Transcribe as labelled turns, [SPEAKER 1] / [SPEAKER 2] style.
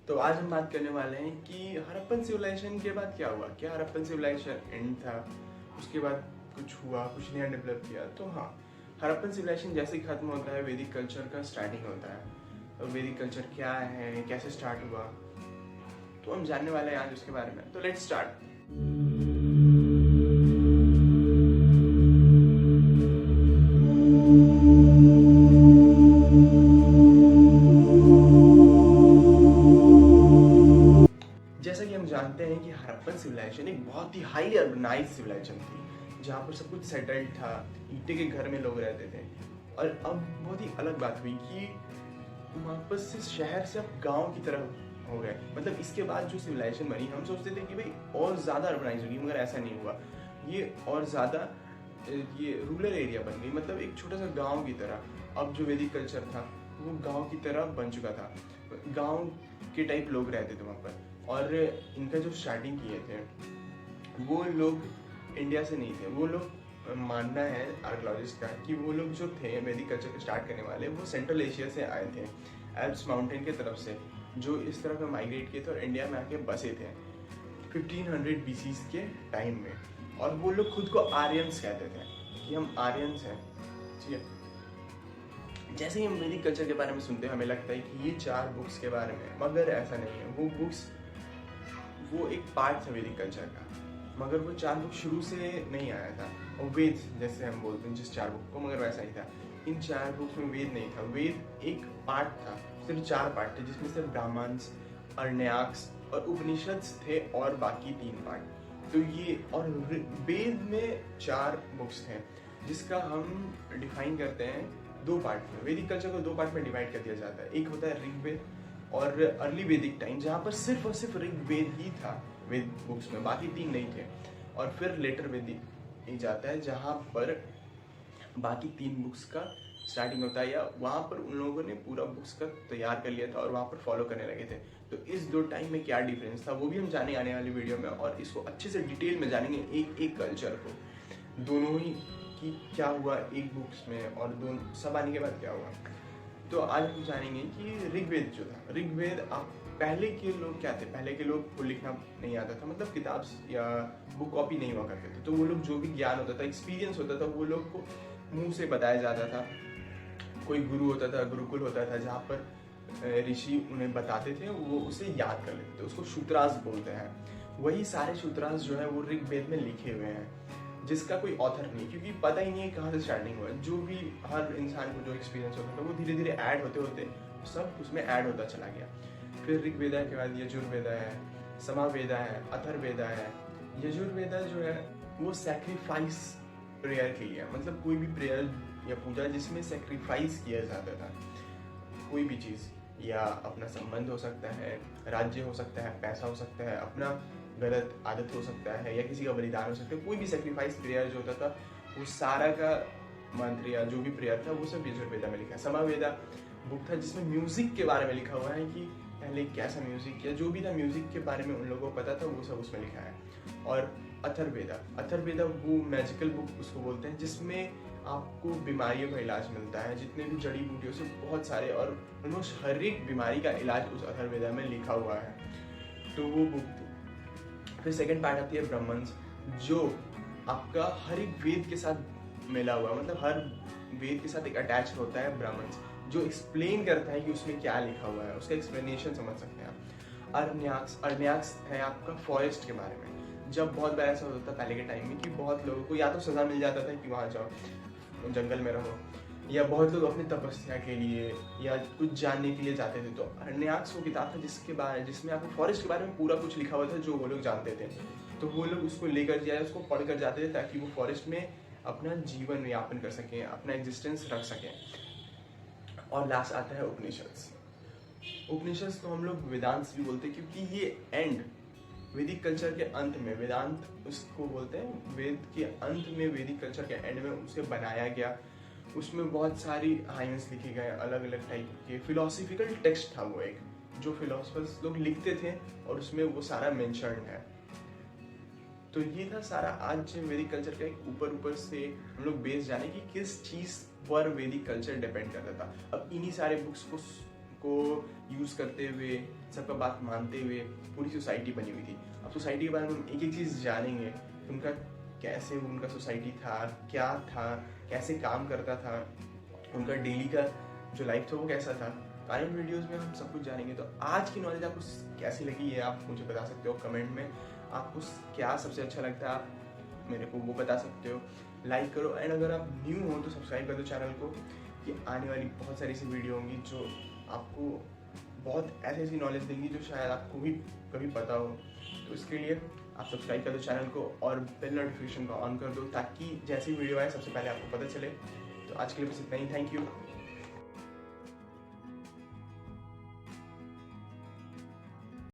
[SPEAKER 1] तो आज हम बात करने वाले हैं कि हड़प्पन सिविलाइजेशन के बाद क्या हुआ। क्या हड़प्पन सिविलाइजेशन एंड था, उसके बाद कुछ हुआ, कुछ नया डेवलप किया? तो हाँ, हड़प्पन सिविलाइजेशन जैसे ही खत्म होता है वैदिक कल्चर का स्टार्टिंग होता है। तो वैदिक कल्चर क्या है, कैसे स्टार्ट हुआ, तो हम जानने वाले हैं आज उसके बारे में। तो लेट्स स्टार्ट। जैसा कि हम जानते हैं कि हड़प्पन सिविलाइजेशन एक बहुत ही हाईली अर्बनाइज सिविलाइजेशन थी, जहाँ पर सब कुछ सेटल्ड था, ईंटे के घर में लोग रहते थे। और अब बहुत ही अलग बात हुई कि वापस से शहर से अब गांव की तरह हो गए। मतलब इसके बाद जो सिविलाइजेशन बनी, हम सोचते थे कि भाई और ज़्यादा अर्बनाइज होगी, मगर ऐसा नहीं हुआ। ये और ज़्यादा ये रूरल एरिया बन गई, मतलब एक छोटा सा गाँव की तरह। अब जो वैदिक कल्चर था वो गाँव की तरह बन चुका था, गाँव के टाइप लोग रहते थे वहाँ पर। और इनका जो स्टार्टिंग किए थे वो लोग इंडिया से नहीं थे। वो लोग, मानना है आर्कोलॉजिस्ट का कि वो लोग जो थे वैदिक कल्चर को स्टार्ट करने वाले, वो सेंट्रल एशिया से आए थे, एल्प्स माउंटेन की तरफ से, जो इस तरफ में माइग्रेट किए थे और इंडिया में आके बसे थे 1500 BC के टाइम में। और वो लोग खुद को आर्यंस कहते थे कि हम आर्यंस हैं, ठीक है। जैसे ही हम वैदिक कल्चर के बारे में सुनते हैं हमें लगता है कि ये 4 बुक्स के बारे में, मगर ऐसा नहीं है। वो बुक्स, वो एक पार्ट था वैदिक कल्चर का, मगर वो 4 बुक शुरू से नहीं आया था। और वेद जैसे हम बोलते हैं जिस 4 बुक को, मगर वैसा ही था। इन 4 बुक्स में वेद नहीं था, वेद एक पार्ट था, सिर्फ 4 पार्ट थे, जिसमें से ब्राह्मण्स, अर्ण्याक्स और उपनिषद थे, और बाकी 3 पार्ट। तो ये, और वेद में 4 बुक्स थे, जिसका हम डिफाइन करते हैं 2 पार्ट में। वैदिक कल्चर को 2 पार्ट में डिवाइड कर दिया जाता है। एक होता है ऋग्वेद और अर्ली वैदिक टाइम, जहाँ पर सिर्फ और सिर्फ ऋग्वेद ही था वेद बुक्स में, बाकी 3 नहीं थे। और फिर लेटर वैदिक ही जाता है, जहाँ पर बाकी 3 बुक्स का स्टार्टिंग होता है, या वहाँ पर उन लोगों ने पूरा बुक्स का तैयार कर लिया था और वहाँ पर फॉलो करने लगे थे। तो इस 2 टाइम में क्या डिफरेंस था वो भी हम जाने आने वाली वीडियो में, और इसको अच्छे से डिटेल में जानेंगे, एक एक कल्चर को, दोनों ही कि क्या हुआ एक बुक्स में और दोनों सब आने के बाद क्या हुआ। तो आज हम जानेंगे कि ऋग्वेद जो था, ऋग्वेद, आप पहले के लोग क्या थे, पहले के लोग को लिखना नहीं आता था, मतलब किताब या बुक कॉपी नहीं हुआ करते थे। तो वो लोग जो भी ज्ञान होता था, एक्सपीरियंस होता था, वो लोग को मुंह से बताया जाता था। कोई गुरु होता था, गुरुकुल होता था, जहाँ पर ऋषि उन्हें बताते थे, वो उसे याद कर लेते थे। उसको सूत्रास बोलते हैं। वही सारे सूत्रास जो है वो ऋग्वेद में लिखे हुए हैं, जिसका कोई ऑथर नहीं, क्योंकि पता ही नहीं है कहाँ से स्टार्टिंग हुआ। जो भी हर इंसान को जो एक्सपीरियंस होता था वो धीरे धीरे ऐड होते होते सब उसमें ऐड होता चला गया। फिर ऋग्वेदा के बाद यजुर्वेदा है, समावेदा है, अथर्ववेदा है। यजुर्वेदा जो है वो सैक्रिफाइस प्रेयर के लिए, मतलब कोई भी प्रेयर या पूजा जिसमें सैक्रिफाइस किया जाता था, कोई भी चीज़, या अपना संबंध हो सकता है, राज्य हो सकता है, पैसा हो सकता है, अपना गलत आदत हो सकता है, या किसी का बलिदान हो सकता है। कोई भी सेक्रीफाइस प्रेयर जो होता था, वो सारा का मंत्र या जो भी प्रेयर था वो सब यजुर्वेदा में लिखा है। समावेदा बुक था जिसमें म्यूजिक के बारे में लिखा हुआ है कि पहले कैसा म्यूजिक, या जो भी था म्यूजिक के बारे में उन लोगों को पता था, वो सब उसमें लिखा है। और अथर्ववेदा, अथर्ववेदा वो मैजिकल बुक उसको बोलते हैं, जिसमें आपको बीमारियों का इलाज मिलता है, जितने भी जड़ी बूटियों से बहुत सारे, और ऑलमोस्ट हर एक बीमारी का इलाज उस अथर्ववेदा में लिखा हुआ है। तो वो बुक थी। फिर सेकंड पार्ट आती है ब्राह्मण्स, जो आपका हर एक वेद के साथ मिला हुआ, मतलब हर वेद के साथ एक अटैच होता है ब्राह्मण्स, जो एक्सप्लेन करता है कि उसमें क्या लिखा हुआ है, उसका एक्सप्लेनेशन समझ सकते हैं आप। अर्ण्याक्स, अर्ण्याक्स है आपका फॉरेस्ट के बारे में। जब बहुत बार ऐसा होता था पहले के टाइम में कि बहुत लोगों को या तो सजा मिल जाता था कि वहाँ जाओ जंगल में रहो, या बहुत लोग अपनी तपस्या के लिए या कुछ जानने के लिए जाते थे। तो अर्ण्याक्स वो किताब था जिसमें आपको फॉरेस्ट के बारे में पूरा कुछ लिखा हुआ था, जो वो लोग जानते थे। तो वो लोग उसको लेकर जाए, उसको पढ़ कर जाते थे, ताकि वो फॉरेस्ट में अपना जीवन यापन कर सकें, अपना एग्जिस्टेंस रख सकें। और लास्ट आता है उपनिषद। उपनिषद को हम लोग वेदांत भी बोलते हैं, क्योंकि ये एंड वैदिक कल्चर के अंत में, वेदांत उसको बोलते हैं, वेद के अंत में, वैदिक कल्चर के एंड में उसे बनाया गया। उसमें बहुत सारी हाइम्स लिखे गए, अलग अलग टाइप के फिलोसफिकल टेक्स्ट था वो एक, जो फिलोसफर्स लोग लिखते थे, और उसमें वो सारा मेंशन्ड है। तो ये था सारा आज वैदिक कल्चर का एक ऊपर से हम लोग बेस जाने की किस चीज़ पर वैदिक कल्चर डिपेंड करता था। अब इन्हीं सारे बुक्स सबको यूज़ करते हुए, सबका बात मानते हुए पूरी सोसाइटी बनी हुई थी। अब सोसाइटी के बारे में हम एक एक चीज़ जानेंगे, उनका कैसे उनका सोसाइटी था, क्या था, कैसे काम करता था, उनका डेली का जो लाइफ था वो कैसा था। आने वाली वीडियोज़ में हम सब कुछ जानेंगे। तो आज की नॉलेज आपको कैसी लगी है आप मुझे बता सकते हो कमेंट में। आपको क्या सबसे अच्छा लगता है आप मेरे को वो बता सकते हो। लाइक करो, एंड अगर आप न्यू हो तो सब्सक्राइब कर दो चैनल को, कि आने वाली बहुत सारी ऐसी वीडियो होंगी जो आपको बहुत ऐसी ऐसी नॉलेज देंगी जो शायद आपको भी कभी पता हो। तो इसके लिए आप सब्सक्राइब कर दो चैनल को और बेल नोटिफिकेशन को ऑन कर दो, ताकि जैसी वीडियो आए सबसे पहले आपको पता चले। तो आज के लिए बस इतना ही। Thank you.